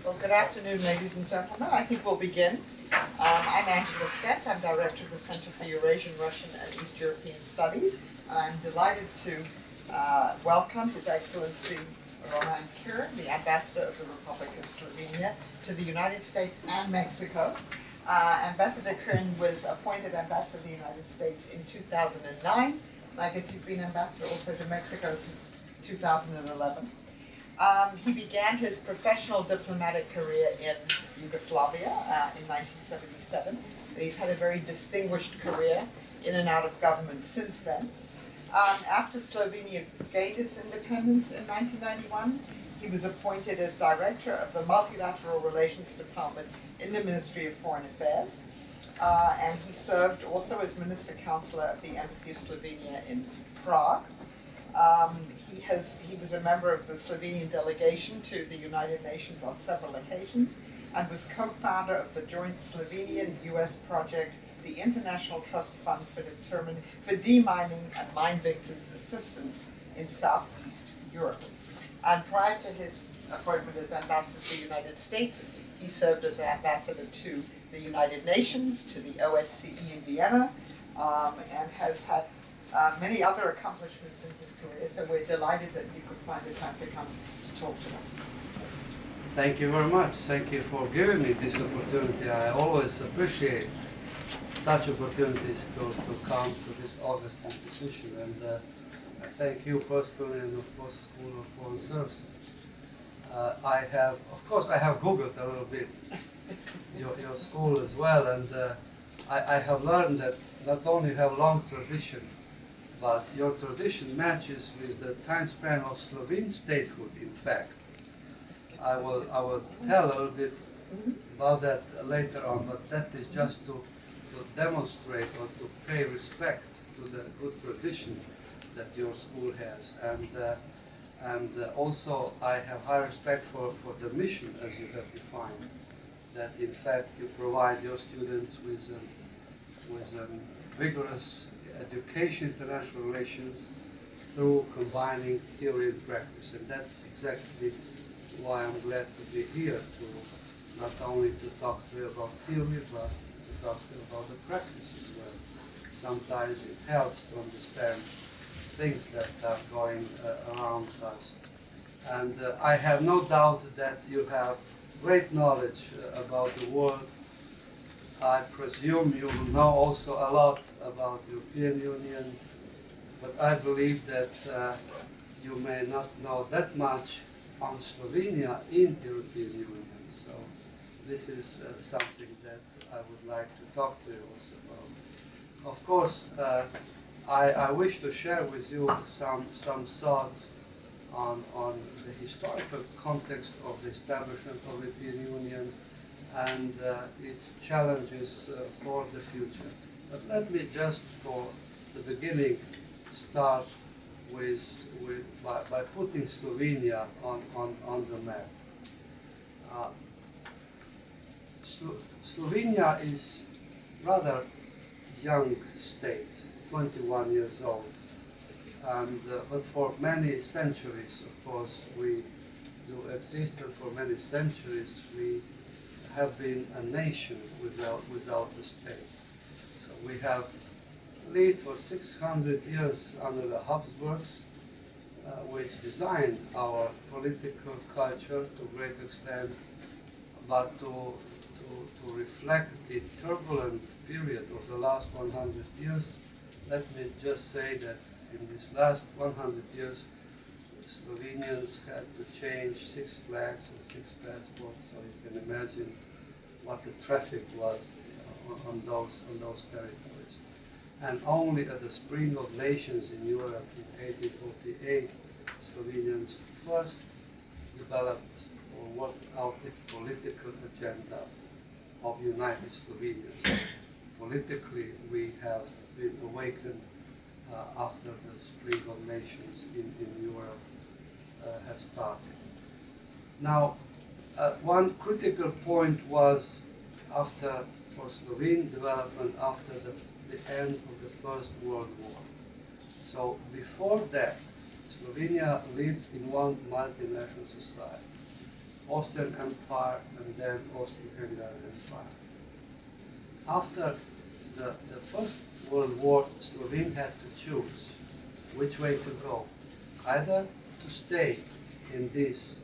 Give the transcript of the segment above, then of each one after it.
Well, good afternoon, ladies and gentlemen. I think we'll begin. I'm Angela Stent. I'm Director of the Center for Eurasian, Russian, and East European Studies. I'm delighted to welcome His Excellency Roman Kirn, the Ambassador of the Republic of Slovenia, to the United States and Mexico. Ambassador Kirn was appointed Ambassador to the United States in 2009. And I guess you've been Ambassador also to Mexico since 2011. He began his professional diplomatic career in Yugoslavia in 1977. And he's had a very distinguished career in and out of government since then. After Slovenia gained its independence in 1991, he was appointed as Director of the Multilateral Relations Department in the Ministry of Foreign Affairs. And he served also as Minister Counselor of the Embassy of Slovenia in Prague. He was a member of the Slovenian delegation to the United Nations on several occasions and was co-founder of the joint Slovenian-US project, the International Trust Fund for Demining and Mine Victims Assistance in Southeast Europe. And prior to his appointment as Ambassador to the United States, he served as Ambassador to the United Nations, to the OSCE in Vienna, and has had many other accomplishments in his career, so we're delighted that you could find the time to come to talk to us. Thank you very much. Thank you for giving me this opportunity. I always appreciate such opportunities to come to this august institution, and I thank you personally and of course School of Foreign Services. Of course I have Googled a little bit your school as well, and I have learned that not only you have long tradition, but your tradition matches with the time span of Slovene statehood, in fact. I will tell a little bit about that later on, but that is just to demonstrate or to pay respect to the good tradition that your school has. And also I have high respect for the mission as you have defined, that in fact you provide your students with vigorous education, international relations, through combining theory and practice. And that's exactly why I'm glad to be here, to not only to talk to you about theory, but to talk to you about the practice as well. Sometimes it helps to understand things that are going around us. And I have no doubt that you have great knowledge about the world. I presume you know also a lot about the European Union, but I believe that you may not know that much on Slovenia in the European Union. So this is something that I would like to talk to you also about. Of course, I wish to share with you some thoughts on the historical context of the establishment of the European Union and its challenges for the future. But let me just, for the beginning, start by putting Slovenia on the map. Slovenia is rather young state, 21 years old, and but for many centuries, of course, we do exist, and for many centuries we have been a nation without a state. So we have lived for 600 years under the Habsburgs, which designed our political culture to a great extent, but to reflect the turbulent period of the last 100 years, let me just say that in this last 100 years, Slovenians had to change 6 flags and 6 passports, so you can imagine what the traffic was on those territories. And only at the Spring of Nations in Europe in 1848, Slovenians first developed or worked out its political agenda of united Slovenians. Politically, we have been awakened after the Spring of Nations in Europe have started. Now, one critical point was for Slovene development after the end of the First World War. So before that, Slovenia lived in one multinational society. Austrian Empire, and then Austro-Hungarian Empire. After the First World War, Slovenia had to choose which way to go. Either to stay in this,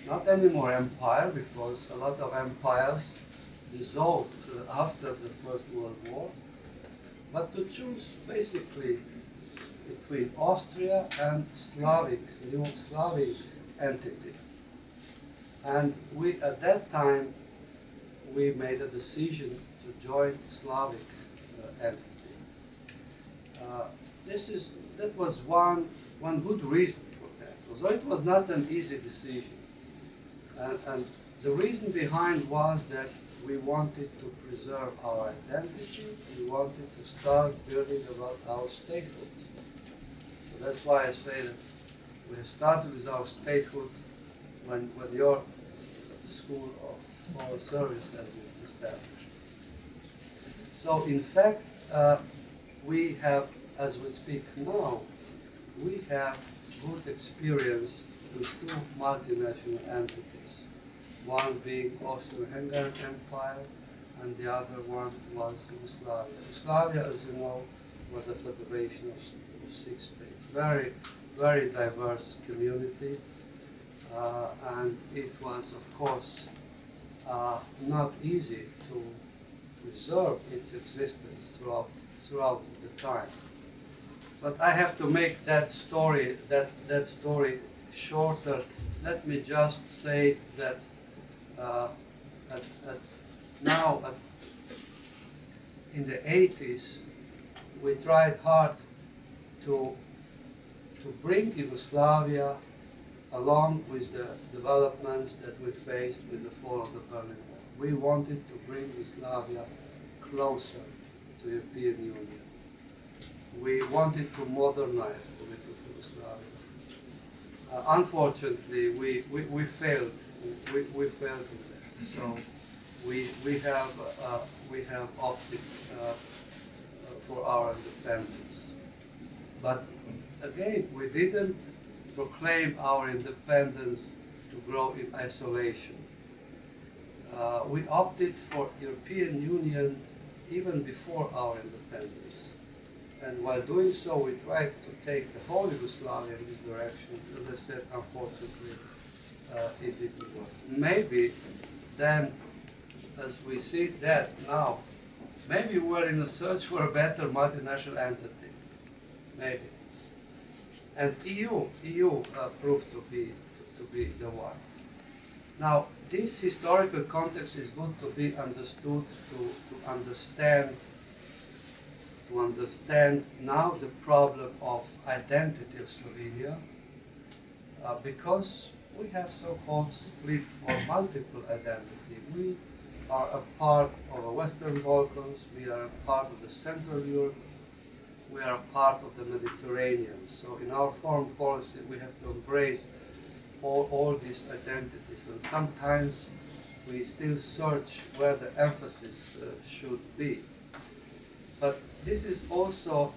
not anymore empire, because a lot of empires dissolved after the First World War, but to choose basically between Austria and new Slavic entity. And we, at that time, we made a decision to join Slavic entity. That was one good reason for that. Although it was not an easy decision. And the reason behind was that we wanted to preserve our identity. We wanted to start building about our statehood. So that's why I say that we started with our statehood when your school of moral service has been established. So in fact, we have, as we speak now, we have good experience with two multinational entities, one being Austro-Hungarian Empire, and the other one was Yugoslavia. Yugoslavia, as you know, was a federation of 6 states, very, very diverse community, and it was, of course, not easy to preserve its existence throughout the time. But I have to make that story shorter. Let me just say that in the 80s, we tried hard to bring Yugoslavia along with the developments that we faced with the fall of the Berlin Wall. We wanted to bring Yugoslavia closer to the European Union. We wanted to modernize political Yugoslavia. Unfortunately, we failed. We failed in that. So we have opted for our independence. But again, we didn't proclaim our independence to grow in isolation. We opted for European Union even before our independence. And while doing so, we tried to take the whole Yugoslavia in this direction. As I said, unfortunately, it didn't work. Maybe then, as we see that now, maybe we're in a search for a better multinational entity. Maybe. And EU proved to be the one. Now, this historical context is good to be understood to understand now the problem of identity of Slovenia, because we have so-called split or multiple identity. We are a part of the Western Balkans, we are a part of the Central Europe, we are a part of the Mediterranean. So in our foreign policy, we have to embrace all these identities, and sometimes we still search where the emphasis should be. But this is also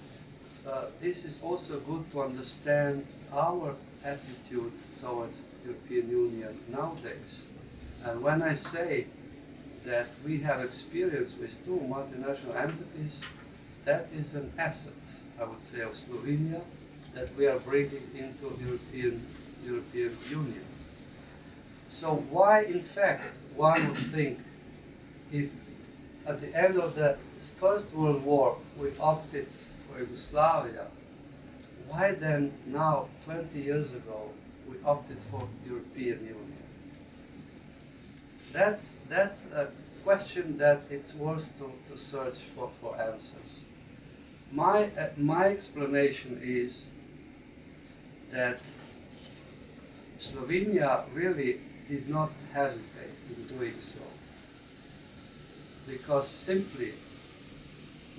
good to understand our attitude towards European Union nowadays. And when I say that we have experience with two multinational entities, that is an asset, I would say, of Slovenia that we are bringing into European Union. So why, in fact, one would think, if at the end of the First World War we opted for Yugoslavia, why then now, 20 years ago, we opted for European Union? That's a question that it's worth to search for answers. My explanation is that Slovenia really did not hesitate in doing so, because simply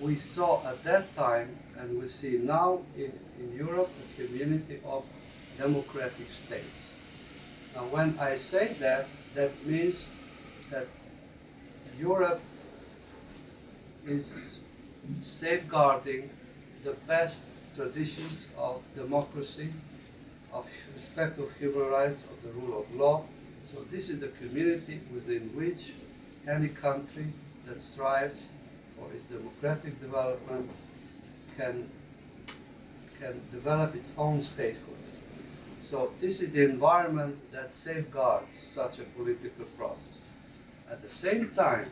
we saw at that time, and we see now in Europe, a community of democratic states. Now when I say that, that means that Europe is safeguarding the best traditions of democracy, of respect of human rights, of the rule of law. So this is the community within which any country that strives for its democratic development can develop its own statehood. So this is the environment that safeguards such a political process. At the same time,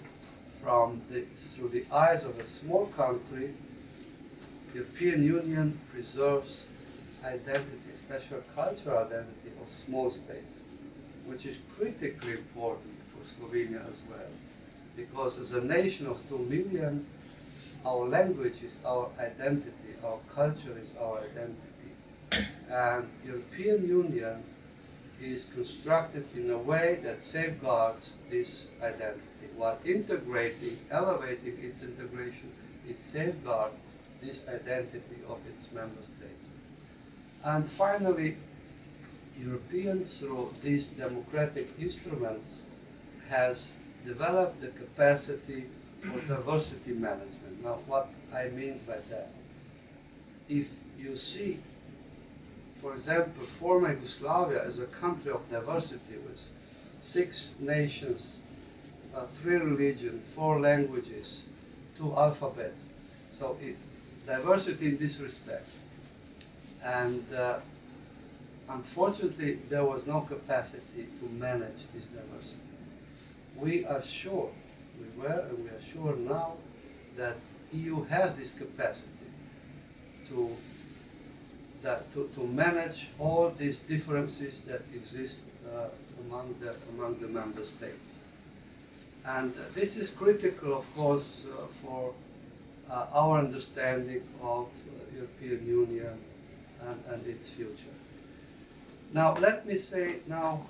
through the eyes of a small country, the European Union preserves identity, especially cultural identity of small states, which is critically important for Slovenia as well. Because as a nation of 2 million, our language is our identity, our culture is our identity. And the European Union is constructed in a way that safeguards this identity. While integrating, elevating its integration, it safeguards this identity of its member states. And finally, Europeans, through these democratic instruments, has developed the capacity for diversity management. Now, what I mean by that, if you see, for example, former Yugoslavia as a country of diversity with 6 nations, 3 religions, 4 languages, 2 alphabets. So diversity in this respect. And unfortunately, there was no capacity to manage this diversity. We are sure, we were and we are sure now, that EU has this capacity to manage all these differences that exist among the member states. And this is critical, of course, for our understanding of European Union and its future. Now, let me say now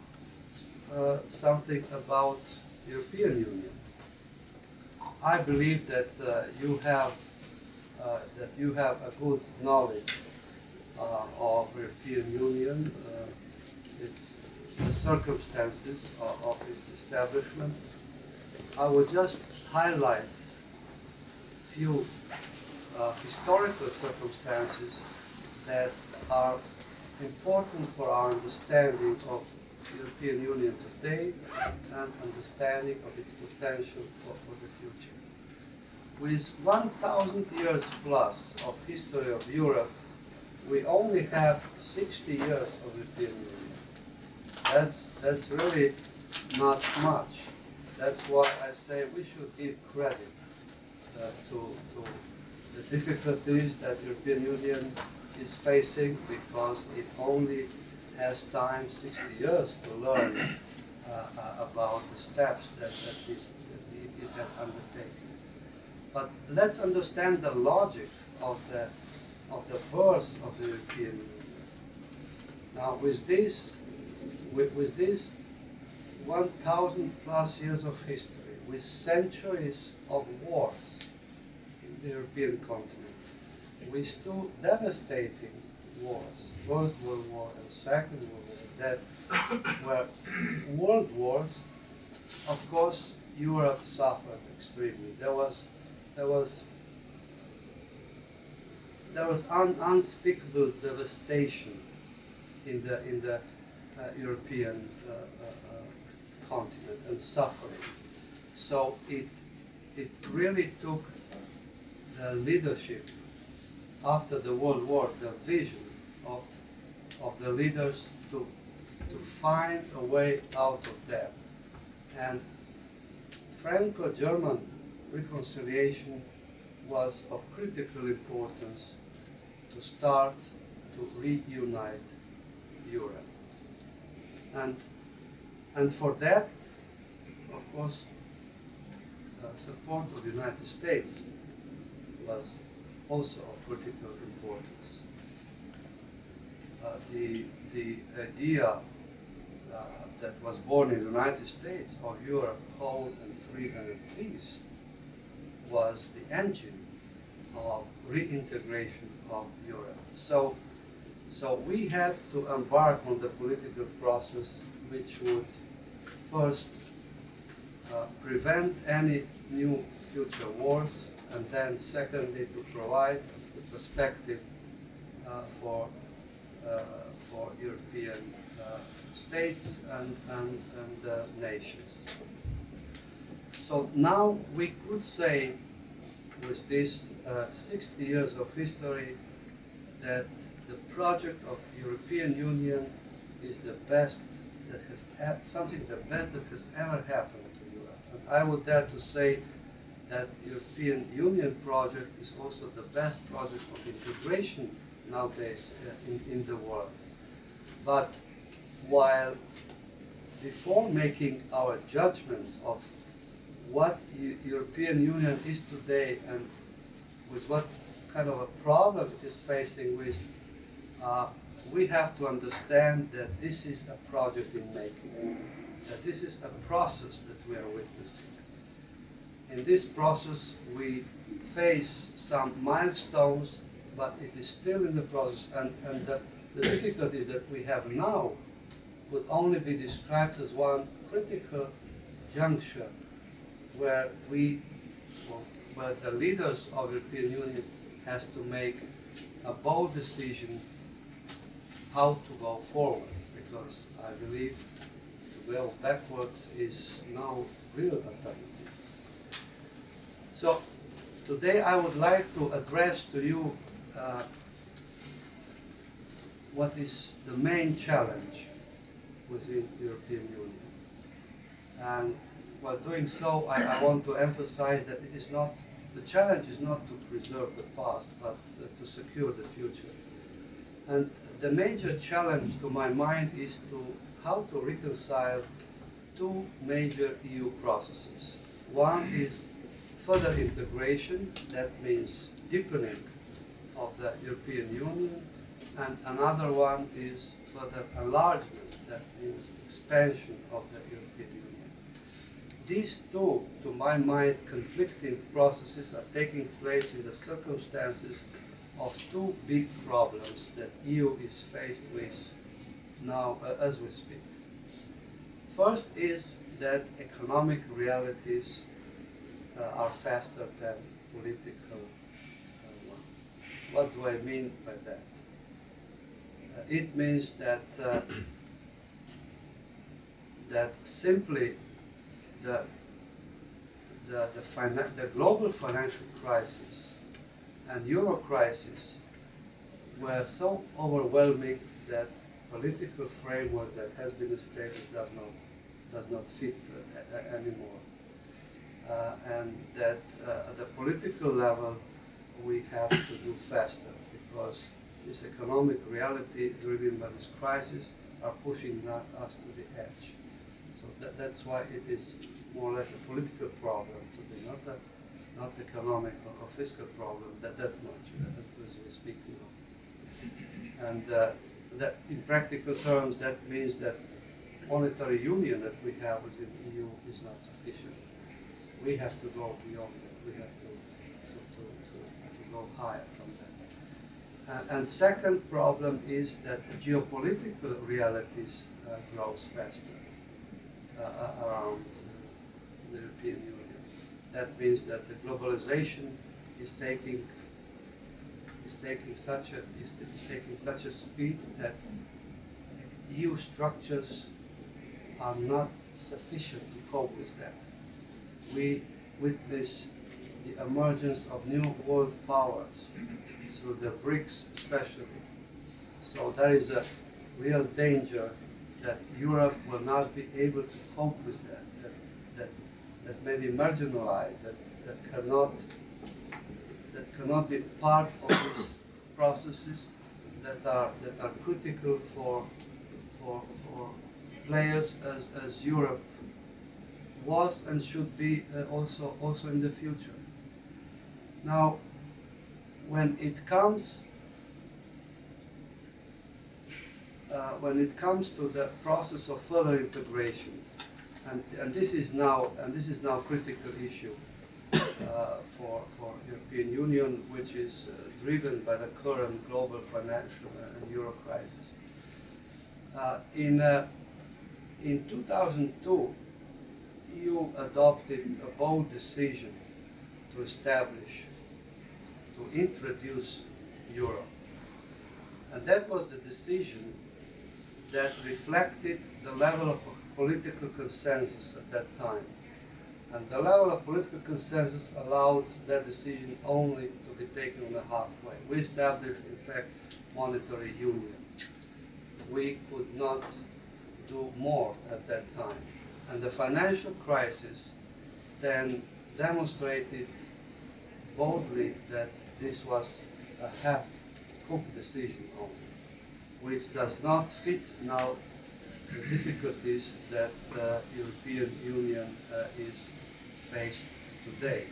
something about European Union. I believe that you have a good knowledge of European Union, the circumstances of its establishment. I would just highlight a few historical circumstances that are important for our understanding of the European Union today and understanding of its potential for the future. With 1,000 years plus of history of Europe, we only have 60 years of European Union. That's really not much. That's why I say we should give credit to the difficulties that European Union is facing, because it only has time, 60 years, to learn about the steps that it has undertaken. But let's understand the logic of the birth of the European Union. Now, with this 1,000 plus years of history, with centuries of wars in the European continent, with 2 devastating wars, First World War and Second World War, that were world wars, of course, Europe suffered extremely. There was unspeakable devastation in the European continent and suffering. So it really took the leadership after the World War, the vision of the leaders to find a way out of that. And Franco-German reconciliation was of critical importance to start to reunite Europe. And for that, of course, support of the United States was also of critical importance. The idea that was born in the United States of Europe whole and free and at peace was the engine of reintegration of Europe. So we had to embark on the political process which would first prevent any new future wars, and then secondly to provide the perspective for European states and nations. So now we could say, with this 60 years of history, that the project of European Union is the best that has the best that has ever happened to Europe. And I would dare to say that European Union project is also the best project of integration nowadays in the world. But while before making our judgments of what European Union is today and with what kind of a problem it is facing with, we have to understand that this is a project in making, that this is a process that we are witnessing. In this process, we face some milestones, but it is still in the process, and the difficulties that we have now could only be described as one critical juncture where where the leaders of the European Union has to make a bold decision how to go forward, because I believe to go backwards is no real alternative. So today I would like to address to you what is the main challenge within the European Union. And while doing so, I want to emphasize that it is not, the challenge is not to preserve the past, but to secure the future. And the major challenge to my mind is how to reconcile two major EU processes. One is further integration, that means deepening of the European Union, and another one is further enlargement, that means expansion of the European Union. These two, to my mind, conflicting processes are taking place in the circumstances of two big problems that EU is faced with now as we speak. First is that economic realities are faster than political ones. What do I mean by that? It means that that simply the global financial crisis and euro crisis were so overwhelming that political framework that has been established does not fit anymore, and that at the political level we have to do faster, because this economic reality driven by this crisis are pushing us to the edge. So that's why it is more or less a political problem today, not economic or fiscal problem that much, as we speak now. And that in practical terms, that means that monetary union that we have within the EU is not sufficient. We have to go beyond that. We have to go higher from that. And second problem is that the geopolitical realities grows faster around the European Union. That means that the globalization is taking such a speed that EU structures are not sufficient to cope with that. We witness the emergence of new world powers, through the BRICS especially. So there is a real danger that Europe will not be able to cope with that may be marginalized, that cannot be part of these processes that are critical for players as Europe was and should be also in the future. Now, when it comes to the process of further integration, and this is now a critical issue for European Union, which is driven by the current global financial and euro crisis. In 2002, EU adopted a bold decision to introduce euro. And that was the decision that reflected the level of political consensus at that time. And the level of political consensus allowed that decision only to be taken on the halfway. We established, in fact, monetary union. We could not do more at that time. And the financial crisis then demonstrated boldly that this was a half-cooked decision only, which does not fit now the difficulties that the European Union is faced today.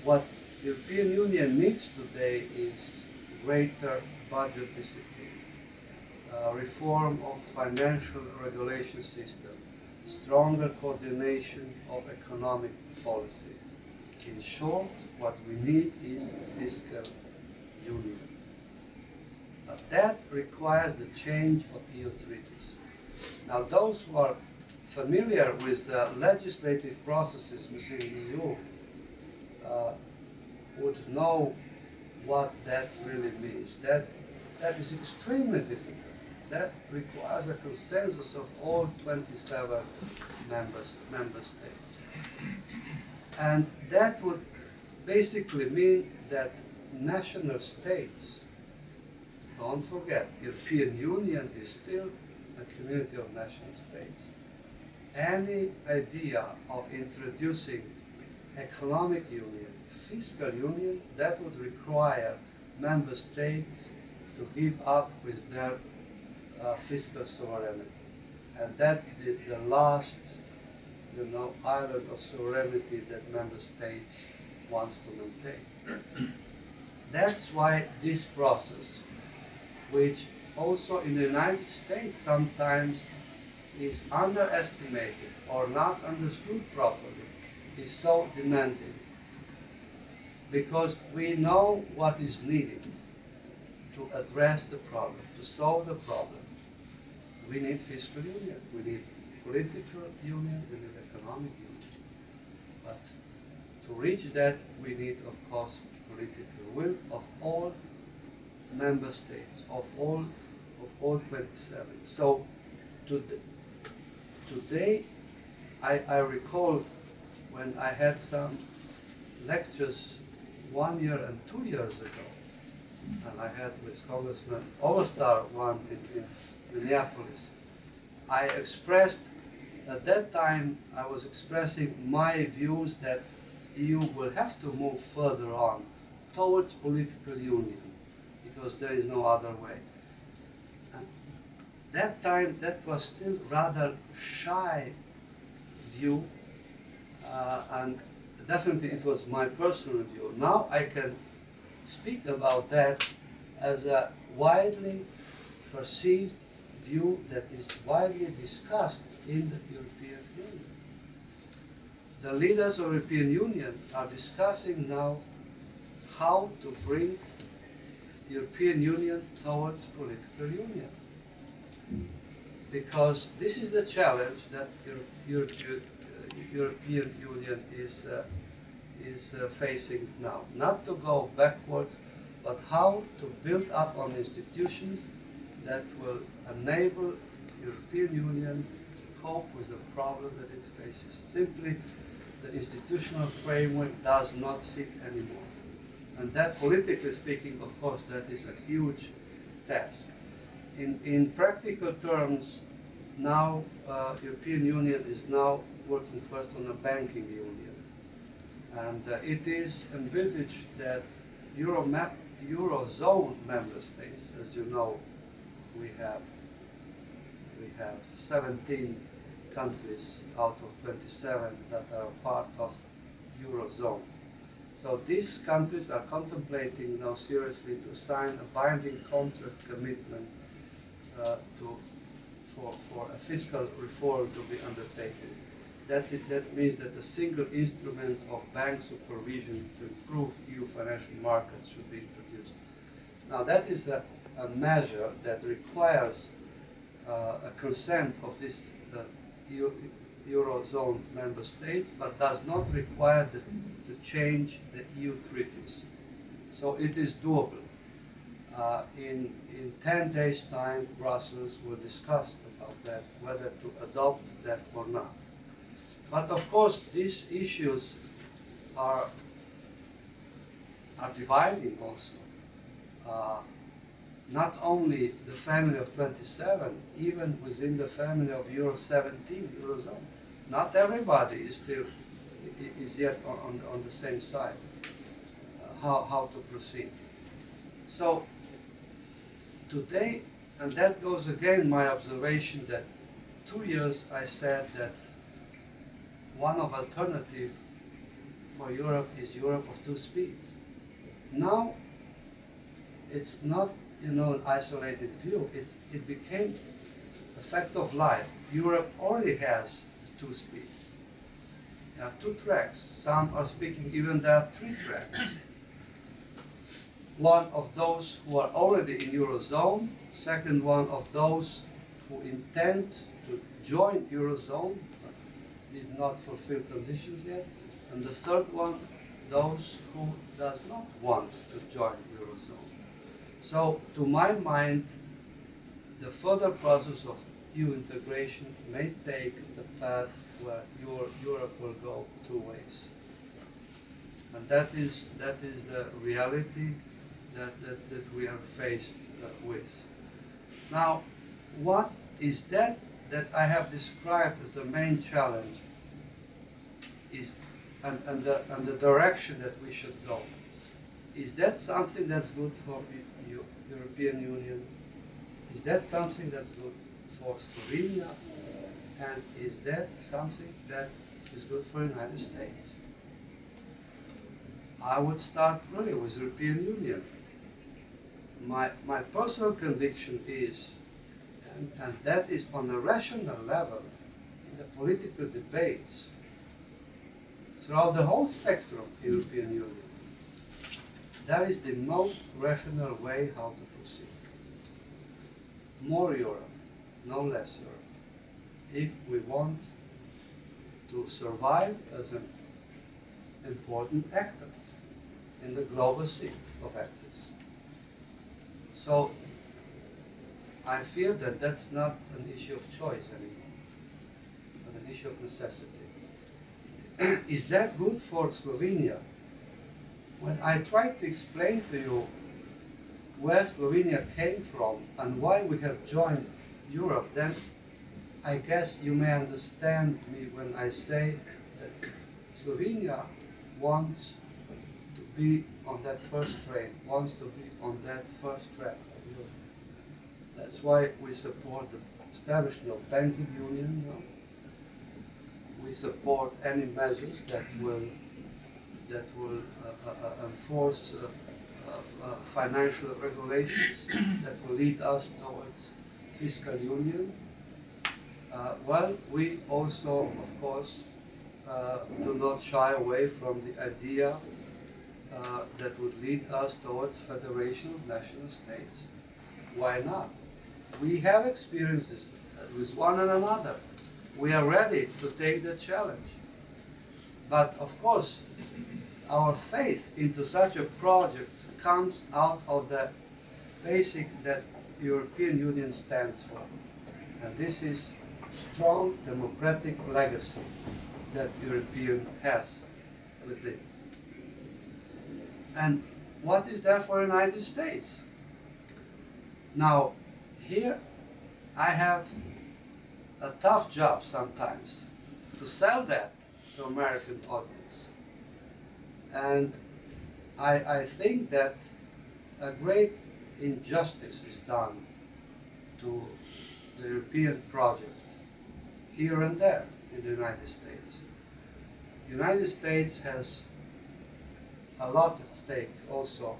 What the European Union needs today is greater budget discipline, reform of financial regulation system, stronger coordination of economic policy. In short, what we need is fiscal union. But that requires the change of EU treaties. Now, those who are familiar with the legislative processes within the EU would know what that really means. That is extremely difficult. That requires a consensus of all 27 member states. And that would basically mean that national states, don't forget, European Union is still a community of national states. Any idea of introducing economic union, fiscal union, that would require member states to give up with their fiscal sovereignty. And that's the last, island of sovereignty that member states wants to maintain. That's why this process, which also in the United States sometimes is underestimated or not understood properly, is so demanding. Because we know what is needed to address the problem, to solve the problem. We need fiscal union, we need political union, we need economic union. But to reach that, we need, of course, political will of all member states, of all 27. So today, I recall when I had some lectures 1 year and 2 years ago, and I had with Congressman Overstar one in Minneapolis. I expressed, at that time, I was expressing my views that EU will have to move further on towards political union, because there is no other way. And that time, that was still rather shy view, and definitely it was my personal view. Now I can speak about that as a widely perceived view that is widely discussed in the European Union. The leaders of the European Union are discussing now how to bring the European Union towards political union. Because this is the challenge that European Union is facing now. Not to go backwards, but how to build up on institutions that will enable European Union to cope with the problem that it faces. Simply, the institutional framework does not fit anymore. And that, politically speaking, of course, that is a huge task. In practical terms, now European Union is now working first on a banking union. And it is envisaged that Eurozone member states, as you know, we have 17 countries out of 27 that are part of Eurozone. So these countries are contemplating now seriously to sign a binding contract commitment for a fiscal reform to be undertaken. That means that a single instrument of bank supervision to improve EU financial markets should be introduced. Now that is a measure that requires a consent of this Eurozone member states, but does not require to change the EU treaties. So it is doable. In 10 days' time, Brussels will discuss about that, whether to adopt that or not. But of course, these issues are dividing also. Not only the family of 27, even within the family of Euro 17, Eurozone. Not everybody is yet on the same side. How to proceed. So today, and that goes again my observation that 2 years I said that one of alternative for Europe is Europe of two speeds. Now it's not, you know, an isolated view. It became a fact of life. Europe already has two speeds. There are two tracks. Some are speaking even there are three tracks. One of those who are already in Eurozone, second one of those who intend to join Eurozone, but did not fulfill conditions yet, and the third one, those who does not want to join Eurozone. So, to my mind, the further process of EU integration may take the path where Europe will go two ways. And that is the reality that we are faced with. Now, what is that I have described as the main challenge is, and the direction that we should go? Is that something that's good for the European Union? Is that something that's good for Slovenia? And is that something that is good for the United States? I would start really with the European Union. My personal conviction is, and that is on a rational level, in the political debates, throughout the whole spectrum of the European Union, that is the most rational way how to proceed. More Europe, no less Europe. If we want to survive as an important actor in the global sea of actors. So I feel that that's not an issue of choice anymore, but an issue of necessity. Is that good for Slovenia? When I tried to explain to you where Slovenia came from and why we have joined Europe, then I guess you may understand me when I say that Slovenia wants to be on that first train, wants to be on that first track of Europe. That's why we support the establishment of banking union. You know? We support any measures that will enforce financial regulations that will lead us towards fiscal union. Well, we also, of course, do not shy away from the idea that would lead us towards federation of national states. Why not? We have experiences with one and another. We are ready to take the challenge. But of course, our faith into such a project comes out of the basic that the European Union stands for. And this is strong democratic legacy that European has within. And what is there for the United States? Now, here I have a tough job sometimes to sell that to American audience. And I think that a great injustice is done to the European project here and there in the United States. The United States has a lot at stake also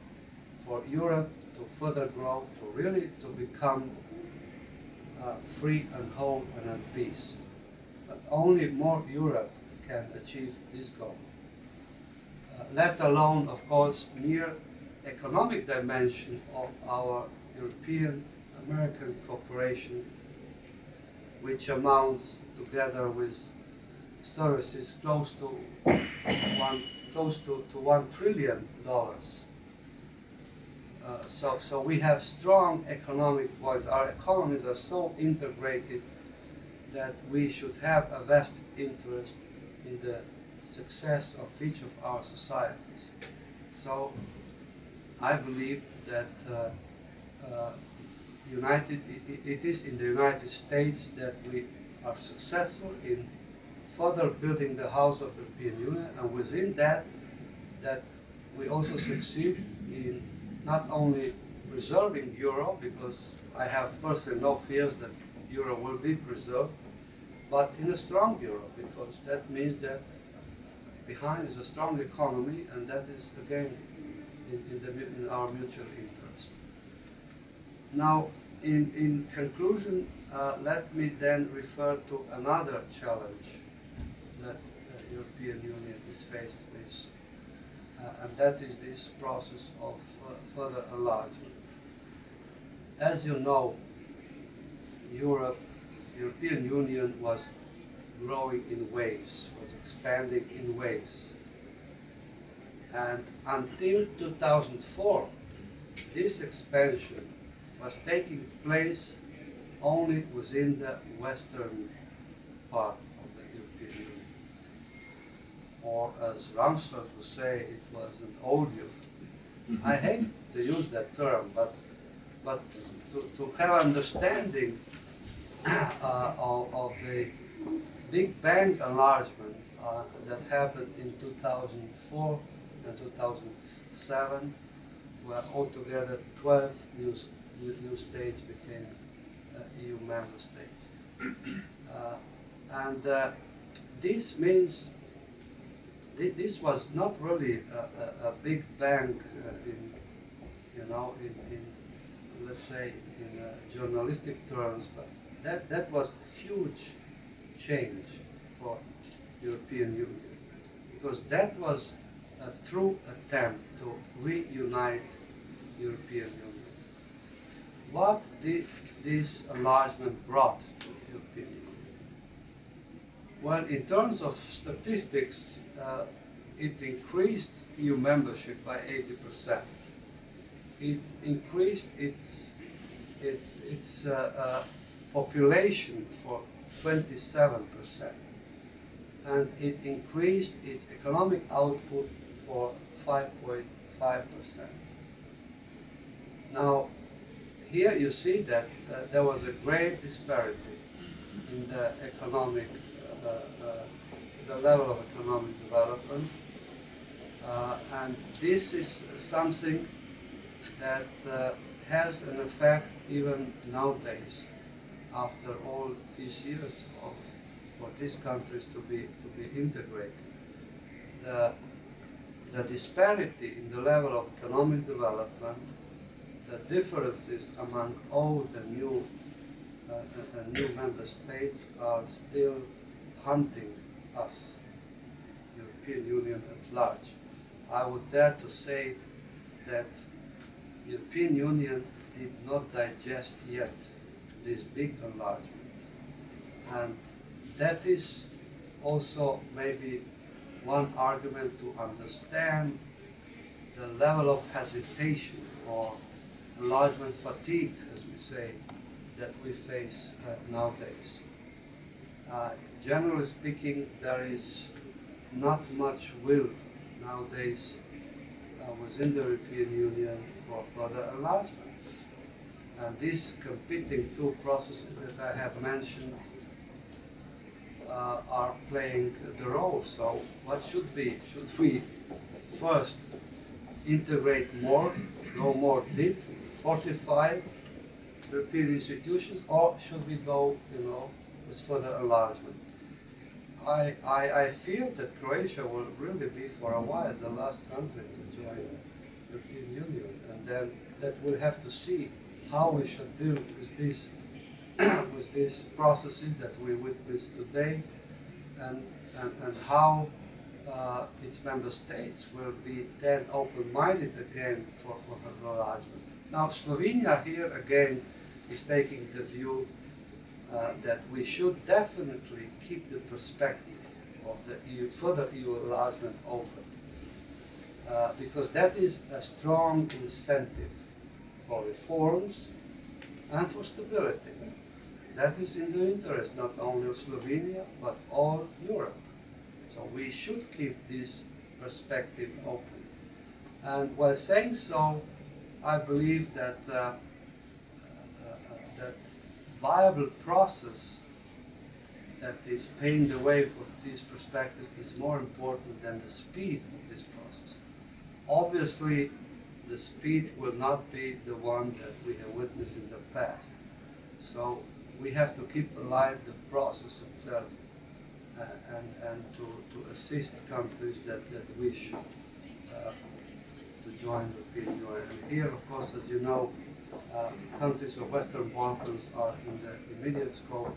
for Europe to further grow, to really to become free and whole and at peace. But only more Europe can achieve this goal. Let alone, of course, mere economic dimension of our European-American cooperation, which amounts together with services close to $1 trillion. So we have strong economic points. Our economies are so integrated that we should have a vested interest in the success of each of our societies. So I believe that it is in the United States that we are successful in further building the house of the European Union, and within that we also succeed in not only preserving euro, because I have personally no fears that euro will be preserved, but in a strong euro, because that means that behind is a strong economy, and that is again in our mutual interest. Now, in conclusion, let me then refer to another challenge that the European Union is faced with, and that is this process of further enlargement. As you know, European Union was growing in waves, was expanding in waves. And until 2004, this expansion was taking place only within the western part of the European Union. Or as Ramsfeld would say, it was an old Europe. I hate to use that term, but to have understanding of the Big Bang enlargement that happened in 2004 and 2007, where altogether 12 new states became EU member states. This means this was not really a big bang in let's say in journalistic terms, but that was a huge change for European Union, because that was a true attempt to reunite European Union. What did this enlargement brought to European Union? Well, in terms of statistics, it increased EU membership by 80%. It increased its population for 27%, and it increased its economic output for 5.5%. Now, here you see that there was a great disparity in the economic, the level of economic development, and this is something that has an effect even nowadays, after all these years for these countries to be integrated. The disparity in the level of economic development, the differences among old and new member states are still hunting us, European Union at large. I would dare to say that European Union did not digest yet this big enlargement, and that is also maybe one argument to understand the level of hesitation or enlargement fatigue, as we say, that we face nowadays. Generally speaking, there is not much will nowadays within the European Union for further enlargement. And these competing two processes that I have mentioned are playing the role. So what should be? Should we first integrate more, go more deep, fortify European institutions, or should we go, with further enlargement? I fear that Croatia will really be for a while the last country to join the European Union, and then that we'll have to see how we should deal with these with these processes that we witness today, and how its member states will be then open-minded again for enlargement. Now, Slovenia here again is taking the view that we should definitely keep the perspective of the further EU enlargement open, because that is a strong incentive for reforms, and for stability. That is in the interest not only of Slovenia, but all Europe. So we should keep this perspective open. And while saying so, I believe that that viable process that is paving the way for this perspective is more important than the speed of this process. Obviously, the speed will not be the one that we have witnessed in the past. So we have to keep alive the process itself and to assist countries that wish to join the European Union. And here, of course, as you know, countries of Western Balkans are in the immediate scope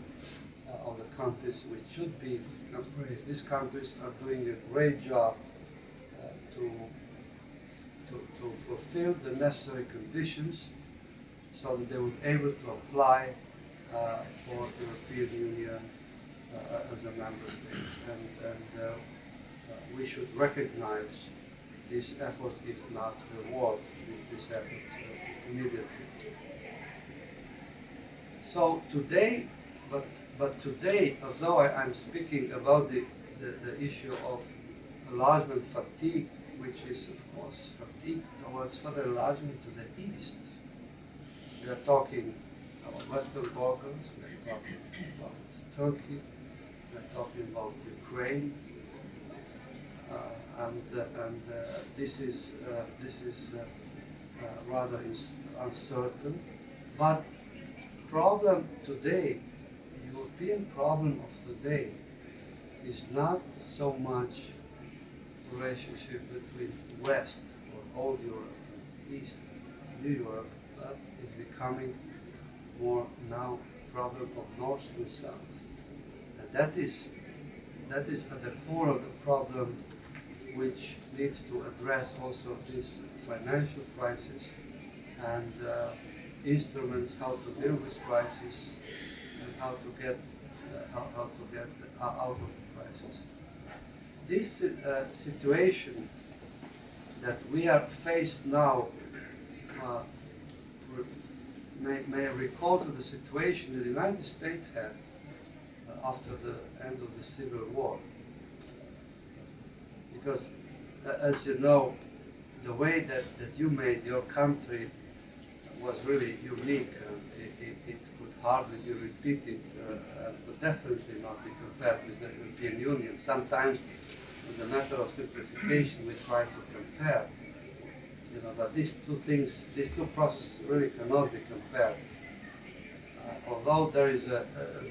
of the countries which should be embraced. These countries are doing a great job to fulfill the necessary conditions so that they will be able to apply for the European Union as a member state. And we should recognize these efforts, if not reward these efforts immediately. So today, but today, although I'm speaking about the issue of enlargement fatigue, which is of course fatigue towards further enlargement to the east, we are talking about Western Balkans, we are talking about Turkey, we are talking about Ukraine, and this is rather uncertain. But problem today, European problem of today, is not so much relationship between West or old Europe and East, New Europe, but is becoming more now problem of North and South. And that is at the core of the problem, which needs to address also this financial crisis and instruments how to deal with crisis and how to get out of the crisis. This situation that we are faced now may recall to the situation that the United States had after the end of the Civil War. Because, as you know, the way that you made your country was really unique, and it could hardly be repeated, and could definitely not be compared with the European Union. Sometimes, as a matter of simplification, we try to compare, but these two processes really cannot be compared. Although there is a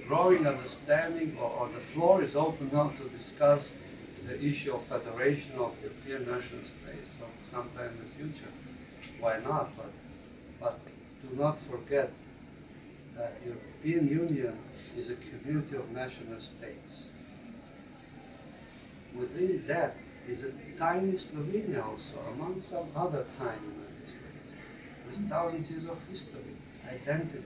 growing understanding, or the floor is open now to discuss the issue of federation of European national states, so sometime in the future, why not? But do not forget that European Union is a community of national states. Within that is a tiny Slovenia also, among some other tiny member states, with thousands of years of history, identity.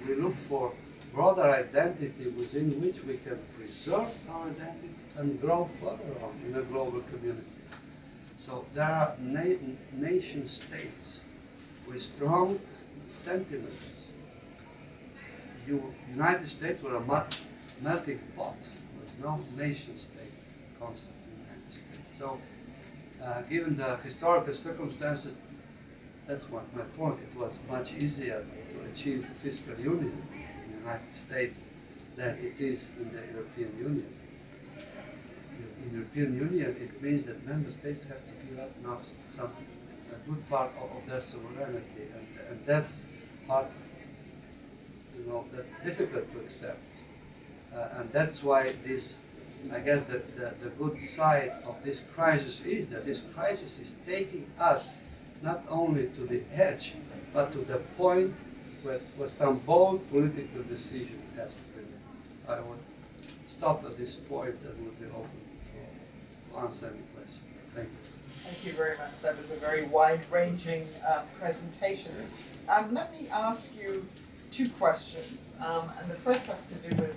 We look for broader identity within which we can preserve our identity and grow further on in a global community. So there are nation states with strong sentiments. United States were a melting pot. There was no nation state concept in the United States. So given the historical circumstances, that's my point. It was much easier to achieve fiscal union in the United States than it is in the European Union. In the European Union, it means that member states have to give up now a good part of their sovereignty, and that's hard, that's difficult to accept. And that's why this, I guess the good side of this crisis is that this crisis is taking us not only to the edge, but to the point where some bold political decision has to be made. I would stop at this point and would be open to answer any questions. Thank you. Thank you very much. That was a very wide-ranging presentation. Let me ask you two questions. And the first has to do with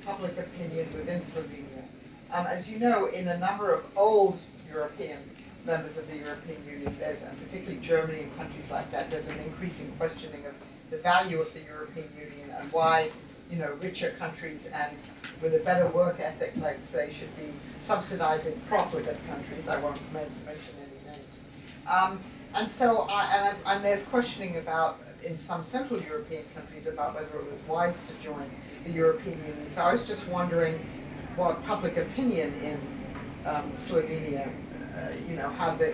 public opinion within Slovenia. As you know, in a number of old European members of the European Union, and particularly Germany and countries like that, there's an increasing questioning of the value of the European Union and why, richer countries and with a better work ethic, let's say, should be subsidizing profligate countries. I won't mention any names. And there's questioning about, in some Central European countries, about whether it was wise to join the European Union. So I was just wondering what public opinion in Slovenia,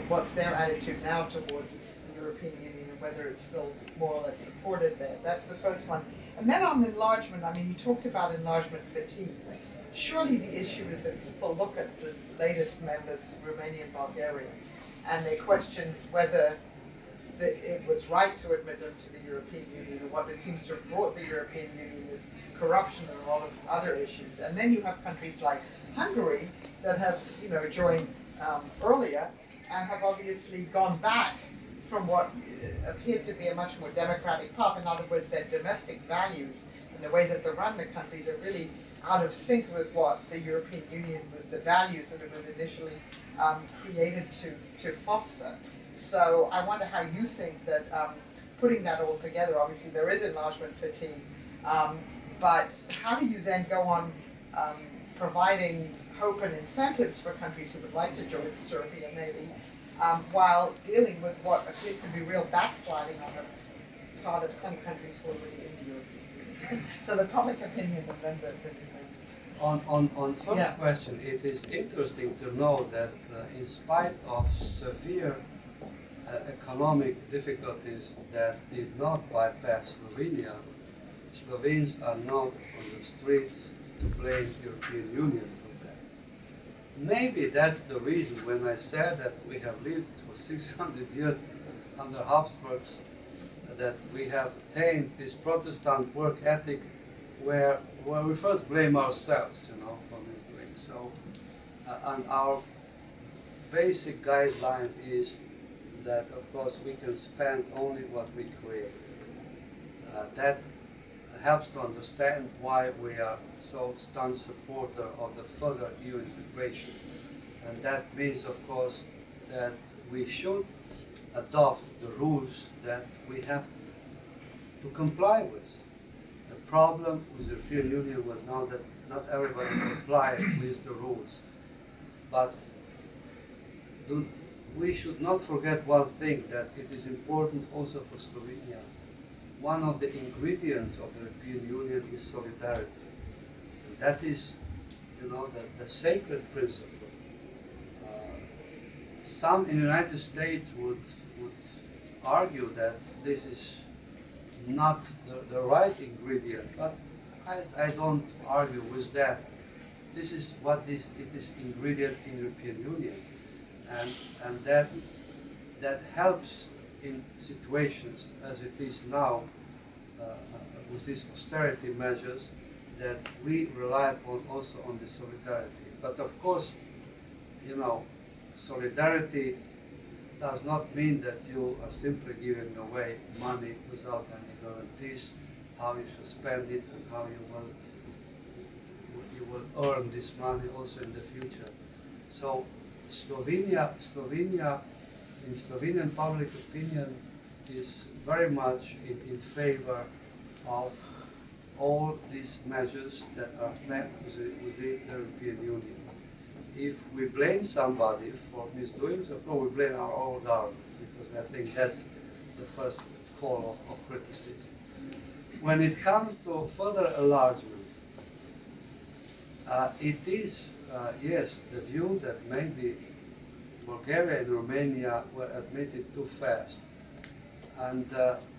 what's their attitude now towards the European Union and whether it's still more or less supported there. That's the first one. And then on enlargement, I mean, you talked about enlargement fatigue. Surely the issue is that people look at the latest members, Romania and Bulgaria, and they question whether it was right to admit them to the European Union, and what it seems to have brought the European Union is corruption and a lot of other issues. And then you have countries like Hungary that have, joined earlier and have obviously gone back from what appeared to be a much more democratic path. In other words, their domestic values and the way that they run the countries are really out of sync with what the European Union was, the values that it was initially created to foster. So I wonder how you think that putting that all together, obviously there is enlargement fatigue, but how do you then go on providing hope and incentives for countries who would like to join Serbia maybe, while dealing with what appears to be real backsliding on the part of some countries who are already in the European Union? So the public opinion and then the On first question, it is interesting to know that in spite of severe economic difficulties that did not bypass Slovenia, Slovenes are not on the streets to blame European Union for that. Maybe that's the reason when I said that we have lived for 600 years under Habsburgs, that we have attained this Protestant work ethic where we first blame ourselves, for this doing. So, and our basic guideline is that, of course, we can spend only what we create. That helps to understand why we are so staunch supporter of the further EU integration. And that means, of course, that we should adopt the rules that we have to comply with. The problem with the European Union was now that not everybody complied with the rules. But we should not forget one thing, that it is important also for Slovenia. One of the ingredients of the European Union is solidarity. And that is, the sacred principle. Some in the United States would argue that this is not the right ingredient, but I don't argue with that. This is what it is ingredient in the European Union. And that helps in situations as it is now with these austerity measures, that we rely upon also on the solidarity. But of course, solidarity does not mean that you are simply giving away money without any guarantees how you should spend it and how you will earn this money also in the future. So Slovenia, in Slovenian public opinion, is very much in favor of all these measures that are planned within the European Union. If we blame somebody for misdoings, of course we blame our own government, because I think that's the first call of criticism. When it comes to further enlargement, it is, yes, the view that maybe Bulgaria and Romania were admitted too fast. And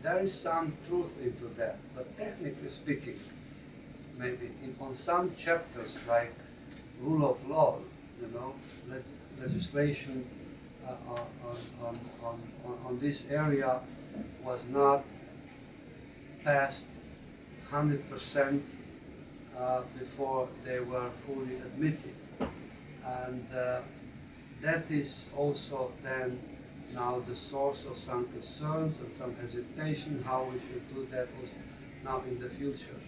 there is some truth into that. But technically speaking, maybe on some chapters like rule of law, legislation on this area was not passed 100% before they were fully admitted. And that is also then now the source of some concerns and some hesitation how we should do that now in the future.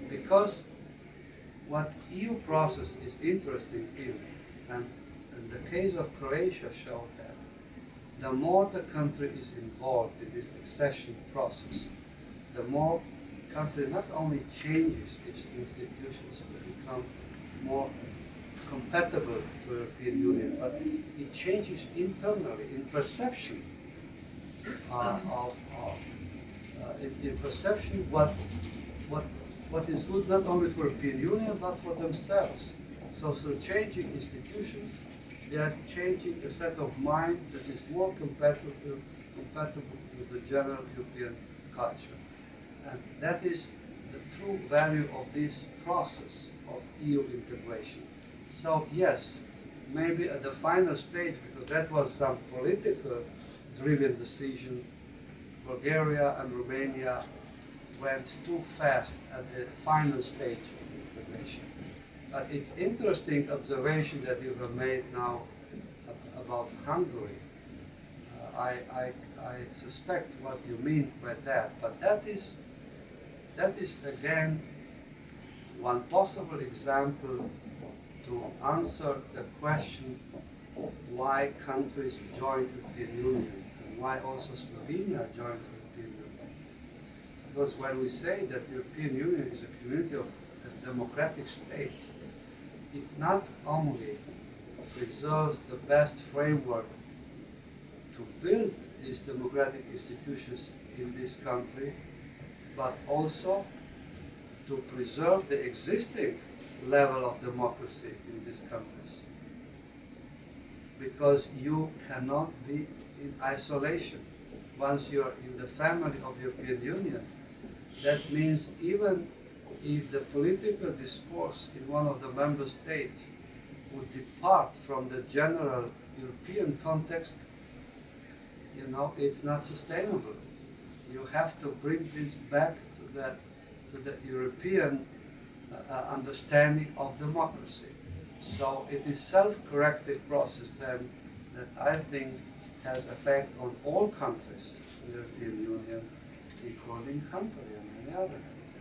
Because what EU process is interesting in, and the case of Croatia showed that, the more the country is involved in this accession process, the more the country not only changes its institutions to become more compatible to the European Union, but it changes internally in perception in perception what is good not only for the European Union but for themselves. So through changing institutions, they are changing a set of mind that is more compatible with the general European culture. And that is the true value of this process of EU integration. So yes, maybe at the final stage, because that was some political driven decision, Bulgaria and Romania went too fast at the final stage of integration. But it's interesting observation that you have made now about Hungary. I suspect what you mean by that, but that is again one possible example to answer the question why countries joined the European Union and why also Slovenia joined the European Union. Because when we say that the European Union is a community of democratic states, it not only preserves the best framework to build these democratic institutions in this country, but also to preserve the existing level of democracy in these countries. Because you cannot be in isolation. Once you're in the family of the European Union, that means even if the political discourse in one of the member states would depart from the general European context, you know, it's not sustainable. You have to bring this back to the European understanding of democracy. So it is self-corrective process then that I think has effect on all countries in the European Union, including Hungary and many other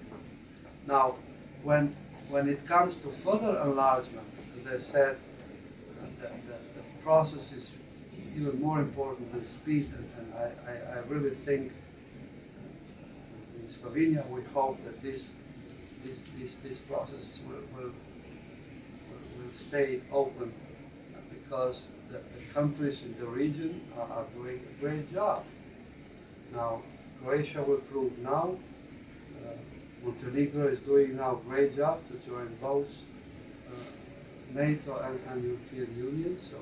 countries. Now, when it comes to further enlargement, as I said, the process is even more important than speed, and I really think in Slovenia we hope that this process will stay open, because the countries in the region are doing a great job. Now, Croatia will prove now, Montenegro is doing now a great job to join both NATO and European Union, so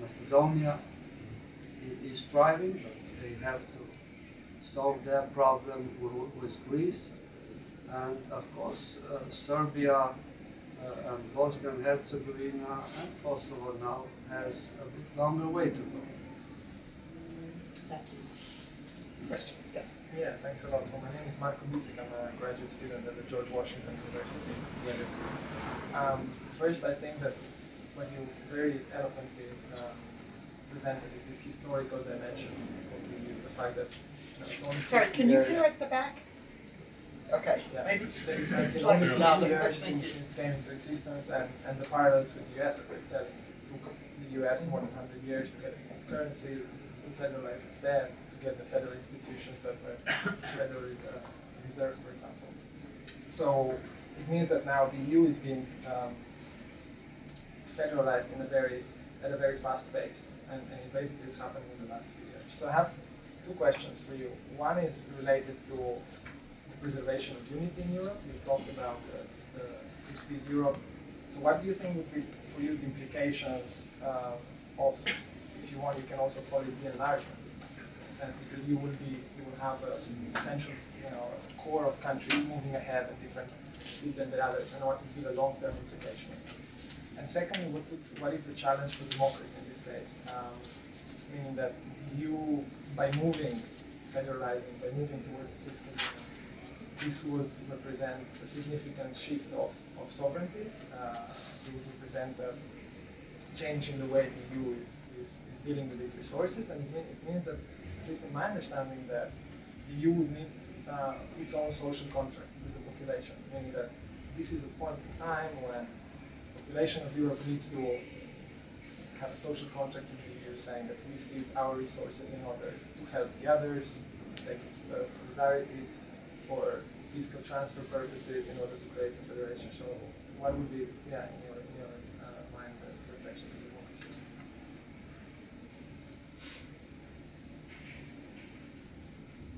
Macedonia is striving, but they have to solve their problem with Greece. And of course, Serbia and Bosnia and Herzegovina and Kosovo now has a bit longer way to go. Thank you. Questions? Yes. Yeah, thanks a lot. So my name is Marko Bucik. I'm a graduate student at the George Washington University in Graduate School. First, I think that what you very eloquently presented is this historical dimension of the fact that it's only Sorry, can you hear at the back? Okay, yeah, maybe it's slightly only louder. 60 years since it came into existence, and the parallels with the US are very telling. It took the US more than 100 years to get its own currency, to federalize its debt, to get the federal institutions that were federally reserved, for example. So it means that now the EU is being federalized at a very fast pace, and it basically is happening in the last few years. So I have two questions for you. One is related to the preservation of unity in Europe. You talked about the two-speed Europe. So what do you think would be for you the implications of, if you want, you can also call it the enlargement, in a sense, because you will have an essential, a core of countries moving ahead at different speed than the others, and what would be the long-term implication? And secondly, what is the challenge for democracy in this case? Meaning that you, by moving, federalizing, by moving towards fiscal union, this would represent a significant shift of sovereignty. It would represent a change in the way the EU is dealing with its resources, and it means that, at least in my understanding, that the EU would need its own social contract with the population, meaning that this is a point in time when the population of Europe needs to have a social contract in the EU saying that we seek our resources in order to help the others, for the sake of solidarity, for fiscal transfer purposes, in order to create a federation. So what would be, yeah, in your mind, the reflections of democracy?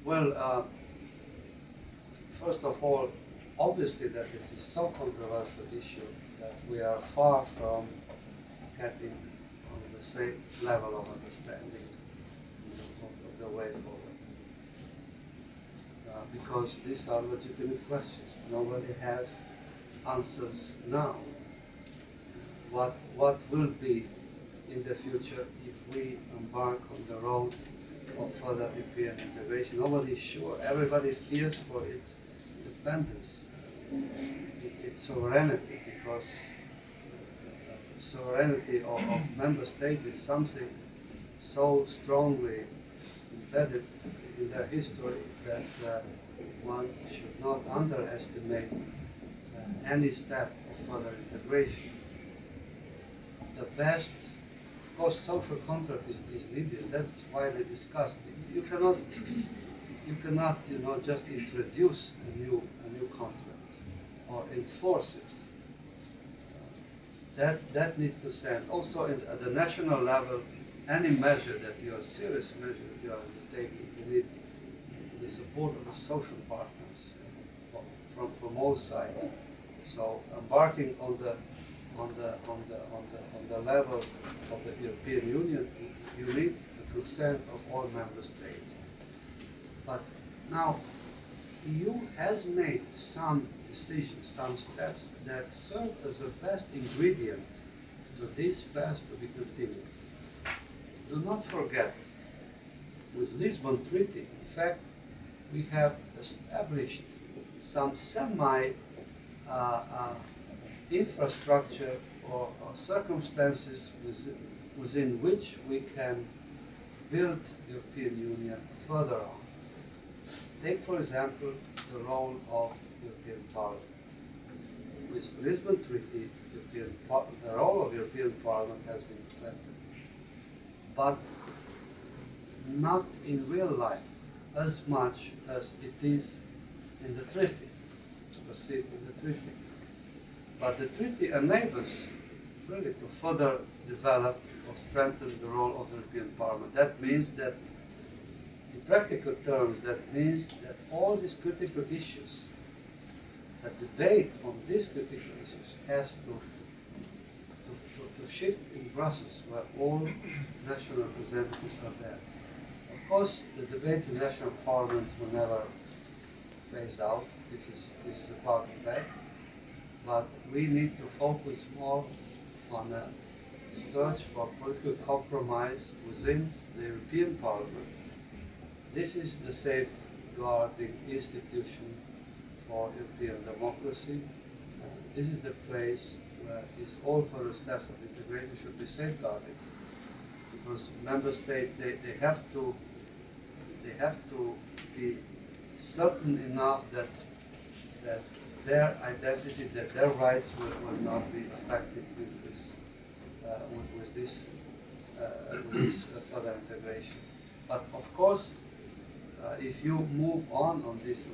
Well, first of all, obviously that this is so controversial issue that we are far from getting on the same level of understanding of the way forward. Because these are legitimate questions. Nobody has answers now. What will be in the future if we embark on the road of further European integration? Nobody is sure. Everybody fears for its independence, its sovereignty, because sovereignty of member states is something so strongly embedded in their history that one should not underestimate any step of further integration. The best, of course, social contract is needed. That's widely discussed. You cannot, just introduce a new contract or enforce it. That needs to stand. Also, at the national level, any measure that you are serious measure that you are undertaking, you need the support of the social partners from all sides. So embarking on the level of the European Union, you need the consent of all member states. But now, EU has made some decisions, some steps that serve as the best ingredient for this path to be continued. Do not forget, with Lisbon Treaty, in fact, we have established some infrastructure or circumstances within which we can build the European Union further on. Take, for example, the role of the European Parliament. With Lisbon Treaty, the role of the European Parliament has been strengthened, but not in real life as much as it is in the treaty, perceived in the treaty. But the treaty enables really to further develop or strengthen the role of the European Parliament. That means that, in practical terms, that means that all these critical issues, that debate on these critical issues has to shift in Brussels, where all national representatives are there. Of course, the debates in national parliaments will never phase out. This is a part of that. But we need to focus more on a search for political compromise within the European Parliament. This is the safeguarding institution for European democracy. This is the place where all further steps of integration should be safeguarded, because member states they have to be certain enough that their identity, that their rights will not be affected with this further integration. But of course, if you move on this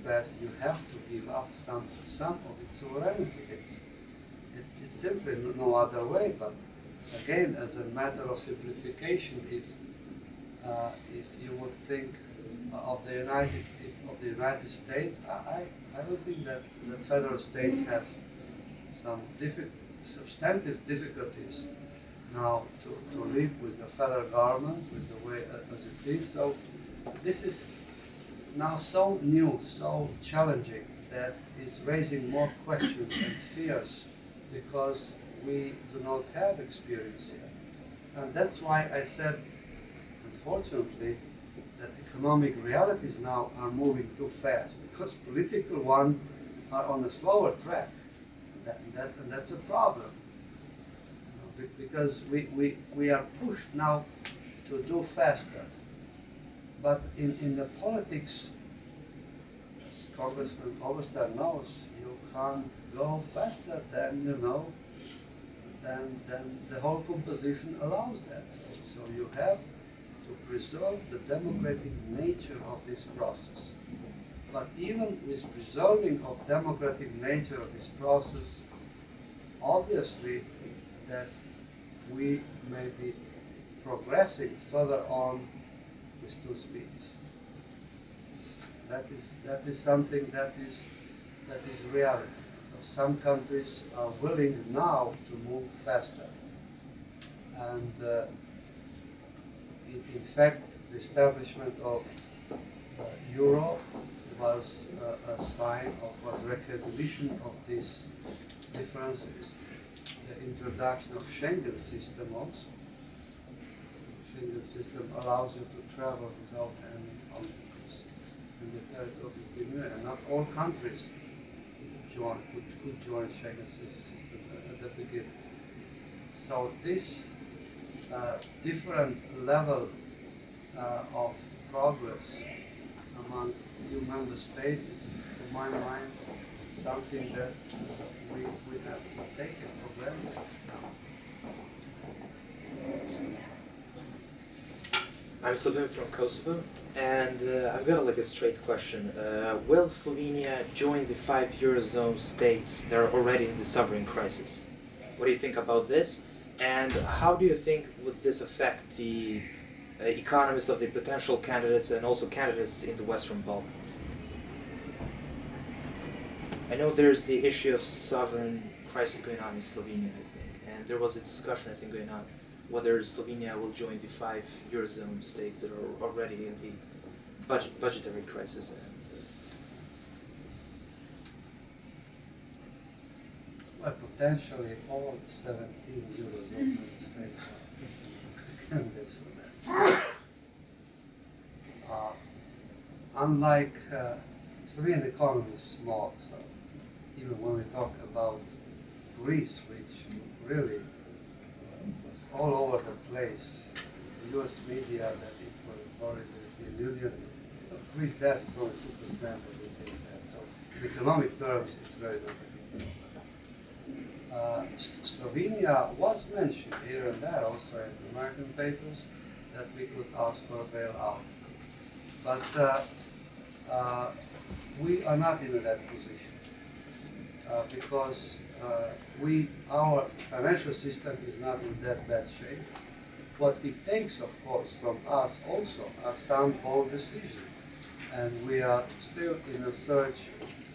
path, you have to give up some of its sovereignty. It's simply no other way. But again, as a matter of simplification, if you would think of the United States, I don't think that the federal states have some substantive difficulties now to live with the federal government, with the way as it is. So this is now so new, so challenging, that is raising more questions and fears, because we do not have experience yet. And that's why I said, unfortunately, that economic realities now are moving too fast, because political ones are on a slower track. And that's a problem. Because we are pushed now to do faster. But in the politics, as Congressman Overstar knows, you can't go faster than then the whole composition allows that. So you have to preserve the democratic nature of this process. But even with preserving of democratic nature of this process, obviously that we may be progressing further on with two speeds. That is something that is reality. Some countries are willing now to move faster, and in fact, the establishment of Euro was a sign of, was recognition of these differences. The introduction of Schengen system also. Schengen system allows you to travel without any obstacles in the territory of the Union, and not all countries could join Schengen system at the beginning. So this different level of progress among EU member states is, to my mind, something that we have to take it for granted now. I'm Slovenian from Kosovo, and I've got a straight question. Will Slovenia join the 5 Eurozone states that are already in the sovereign crisis? What do you think about this? And how do you think would this affect the economies of the potential candidates and also candidates in the Western Balkans? I know there's the issue of sovereign crisis going on in Slovenia, I think, and there was a discussion, I think, going on whether Slovenia will join the 5 Eurozone states that are already in the budgetary crisis. Well, potentially all 17 Eurozone member states are candidates for that. Unlike Slovenian economy is small, so even when we talk about Greece, which really was all over the place, the US media that it was already the European Union, Greece debt is only 2% of the big debt, so in economic terms it's very nothing. Slovenia was mentioned here and there also in the American papers that we could ask for a bailout. But we are not in that position because our financial system is not in that bad shape. What it takes, of course, from us also are some bold decisions. And we are still in a search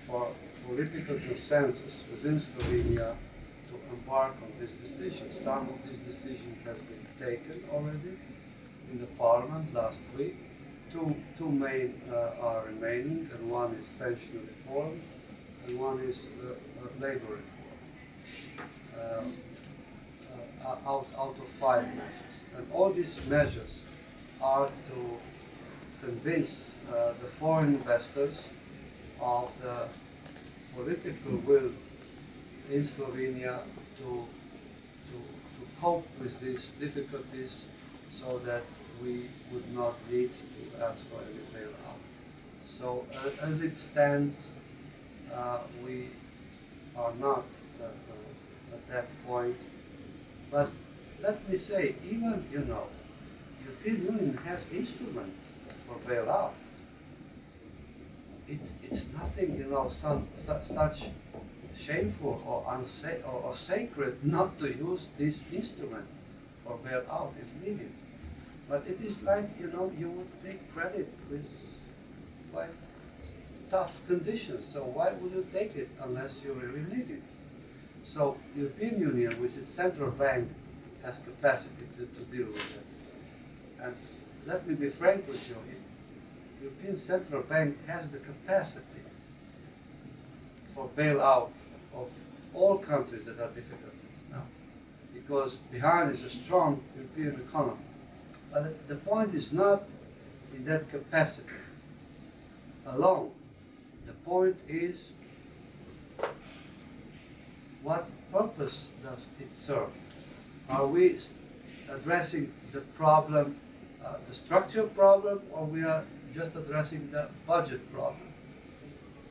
for political consensus within Slovenia to embark on this decision. Some of these decisions have been taken already in the parliament last week. Two main are remaining, and one is pension reform, and one is labor reform. Out of 5 measures. And all these measures are to convince the foreign investors of the political will in Slovenia to cope with these difficulties so that we would not need to ask for any bailout. So as it stands, we are not at that point. But let me say, even, European Union has instruments for bailout. It's nothing, such shameful or sacred not to use this instrument for bailout if needed. But it is like, you would take credit with quite tough conditions. So why would you take it unless you really need it? So European Union, with its central bank, has capacity to deal with it. And let me be frank with you, European Central Bank has the capacity for bailout of all countries that are difficult now, because behind is a strong European economy. But the point is not in that capacity alone. The point is, what purpose does it serve? Are we addressing the problem, the structural problem, or we are just addressing the budget problem?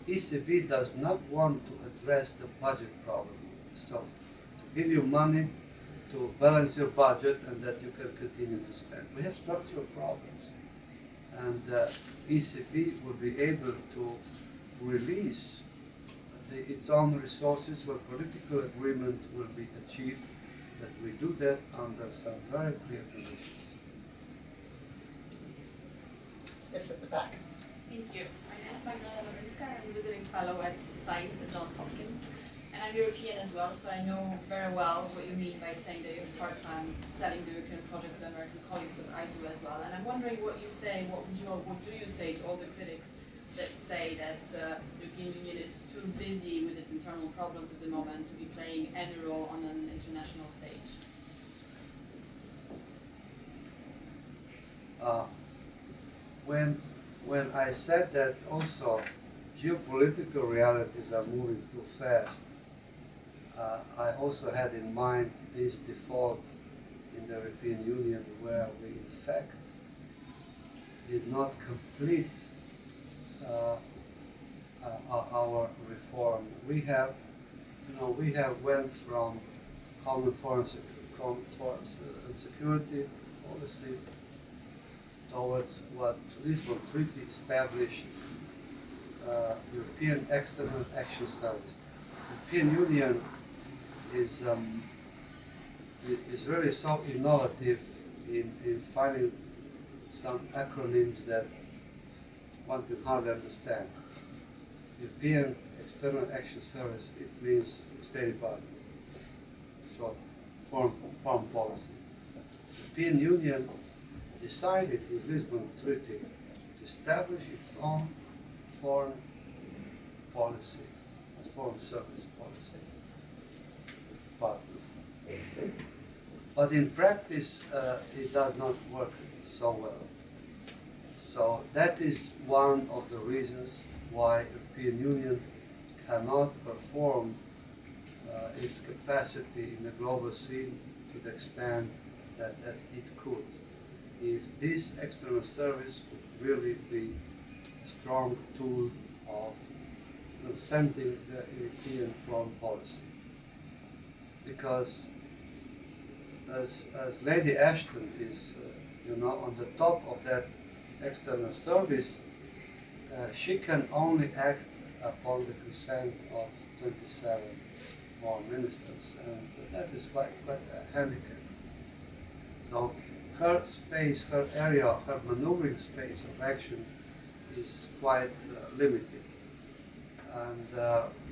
ECB does not want to address the budget problem. So, to give you money to balance your budget and that you can continue to spend. We have structural problems. And ECP will be able to release its own resources where political agreement will be achieved, that we do that under some very clear conditions. Yes, at the back. Thank you. My name is Magdalena Lewinska. I'm a visiting fellow at CERES at Johns Hopkins. And I'm European as well, so I know very well what you mean by saying that you have a hard time selling the European project to American colleagues, because I do as well. And I'm wondering what you say, what do you say to all the critics that say that the European Union is too busy with its internal problems at the moment to be playing any role on an international stage? When I said that also geopolitical realities are moving too fast, I also had in mind this default in the European Union where we in fact did not complete our reform. We have went from common foreign and security policy towards what Lisbon Treaty established, European External Action Service. The European Union is really so innovative in finding some acronyms that one can hardly understand. European External Action Service, it means State Department, so foreign policy. The European Union decided with Lisbon Treaty to establish its own foreign policy, foreign service policy department. But in practice, it does not work so well. So that is one of the reasons why the European Union cannot perform its capacity in the global scene to the extent that it could. If this external service would really be a strong tool of transcending the European foreign policy. Because as Lady Ashton is on the top of that external service, she can only act upon the consent of 27 more ministers, and that is quite a handicap. So her space, her area, her maneuvering space of action is quite limited. And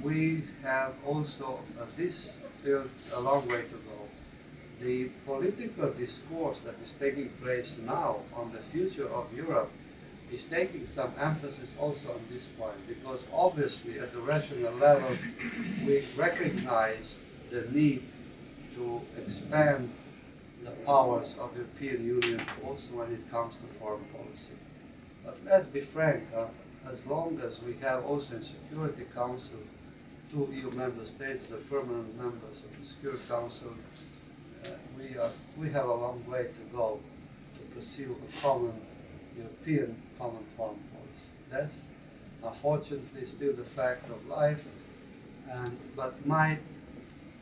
we have also, this field, a long way to go. The political discourse that is taking place now on the future of Europe is taking some emphasis also on this point, because obviously at the rational level we recognize the need to expand the powers of the European Union also when it comes to foreign policy. But let's be frank, as long as we have also in Security Council 2 EU member states, the permanent members of the Security Council, we have a long way to go to pursue a common European common foreign policy. That's unfortunately still the fact of life. But my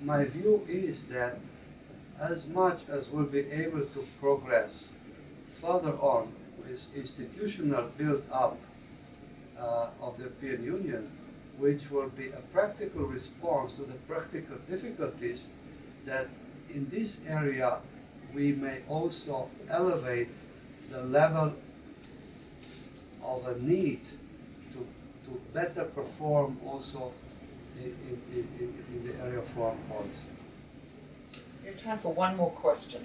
view is that as much as we'll be able to progress further on with institutional build-up of the European Union, which will be a practical response to the practical difficulties, that in this area we may also elevate the level of a need to better perform also in the area of foreign policy. We have time for one more question.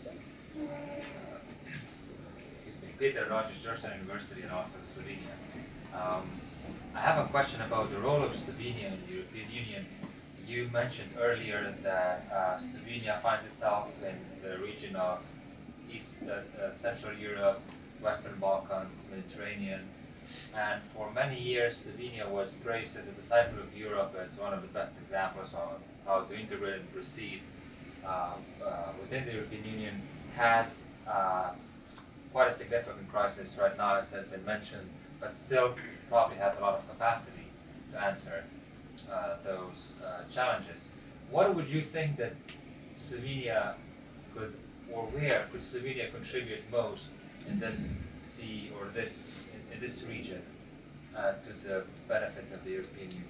Yes. Excuse me, Peter Rogers, Georgetown University, and also Slovenia. I have a question about the role of Slovenia in the European Union. You mentioned earlier that Slovenia finds itself in the region of Central Europe, Western Balkans, Mediterranean, and for many years Slovenia was praised as a disciple of Europe, as one of the best examples of how to integrate and proceed within the European Union. Has quite a significant crisis right now, as has been mentioned, but still probably has a lot of capacity to answer those challenges. What would you think that Slovenia could, or where could Slovenia contribute most in this sea or in this region to the benefit of the European Union?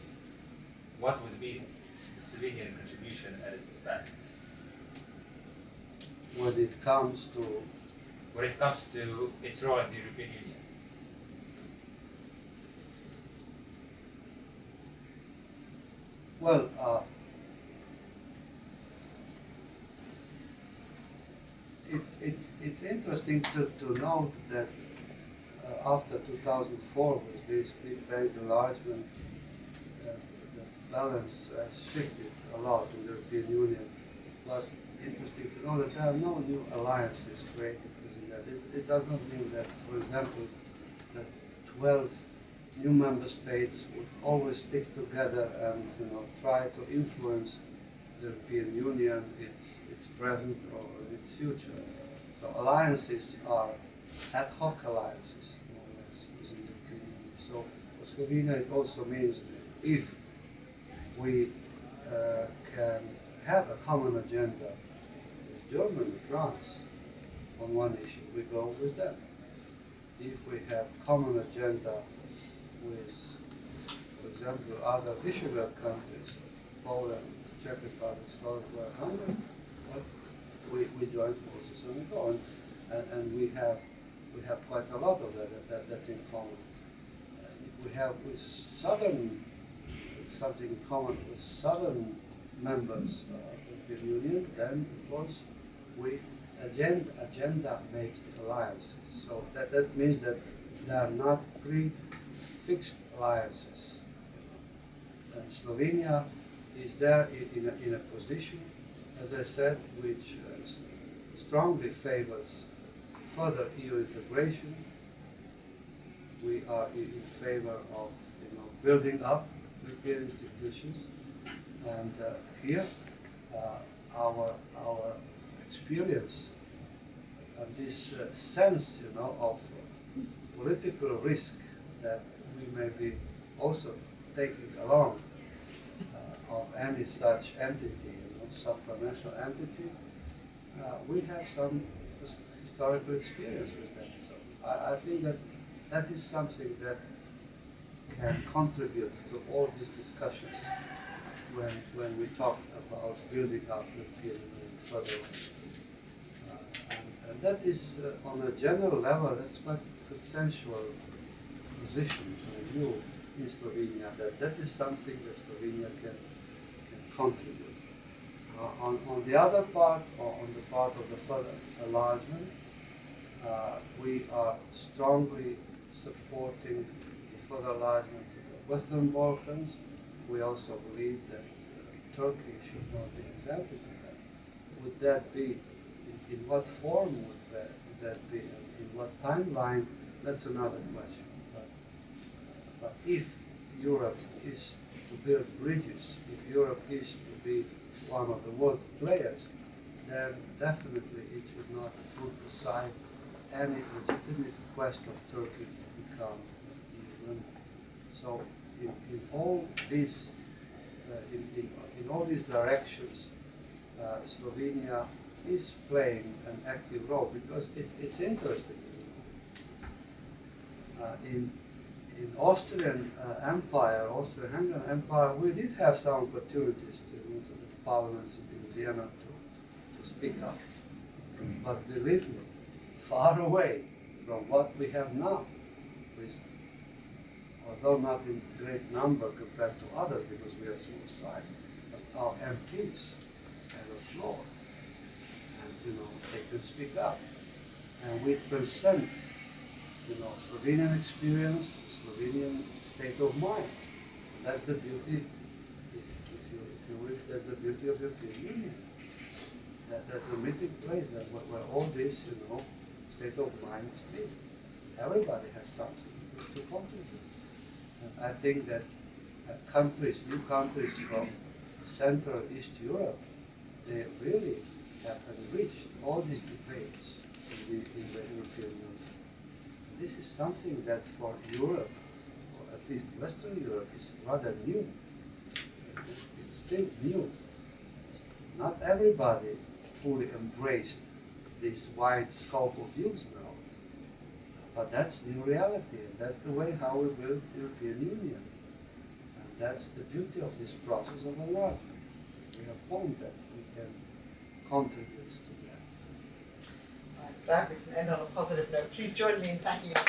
What would be the Slovenian contribution at its best? When it comes to its role in the European Union. Well, it's interesting to note that after 2004, with this big bank enlargement, the balance shifted a lot in the European Union. But interesting to know that there are no new alliances created within that. It does not mean that, for example, that 12 new member states would always stick together and try to influence the European Union, its present or its future. So alliances are ad hoc alliances, more or less, within the European Union. So for Slovenia, it also means if we can have a common agenda with Germany, France, on one issue, we go with them. If we have common agenda with, for example, other Visegrad countries, Poland, Czech Republic, Slovakia, Hungary, we join forces and we go. And we have quite a lot of that's in common. If we have with something in common with southern members of the Union, then of course agenda makes alliances. So that means that there are not prefixed alliances. And Slovenia is there in a position, as I said, which strongly favors further EU integration. We are in favor of building up European institutions, and here our experience and this sense of political risk that we may be also taking along of any such entity, supranational entity, we have some historical experience with that. So I think that is something that can contribute to all these discussions when we talk about building up the field further. And that is, on a general level, that's quite a consensual position to view in Slovenia, that is something that Slovenia can contribute. On the other part, or on the part of the further enlargement, we are strongly supporting the further enlargement of the Western Balkans. We also believe that Turkey should not be exempted from that. Would that be, in what form would that be, in what timeline? That's another question. But if Europe is to build bridges, if Europe is to be one of the world players, then definitely it should not put aside any legitimate quest of Turkey to become EU member. So in all these in all these directions, Slovenia is playing an active role because it's interesting. In Austrian Empire, Austro-Hungarian Empire, we did have some opportunities to the parliaments in Vienna to speak up. But believe me, far away from what we have now, although not in great number compared to others because we are small size, but our MPs have a floor, and they can speak up, and we transcend Slovenian experience, Slovenian state of mind. And that's the beauty, if you wish, that's the beauty of the European Union. That's a meeting place where all this, state of mind speak. Everybody has something to contribute. And I think that new countries from Central East Europe, they really have enriched all these debates in the European Union. This is something that for Europe, or at least Western Europe, is rather new. It's still new. Not everybody fully embraced this wide scope of use now. But that's new reality, and that's the way how we build the European Union. And that's the beauty of this process of enlargement. We have found that we can contribute to that. Right, that we can end on a positive note. Please join me in thanking our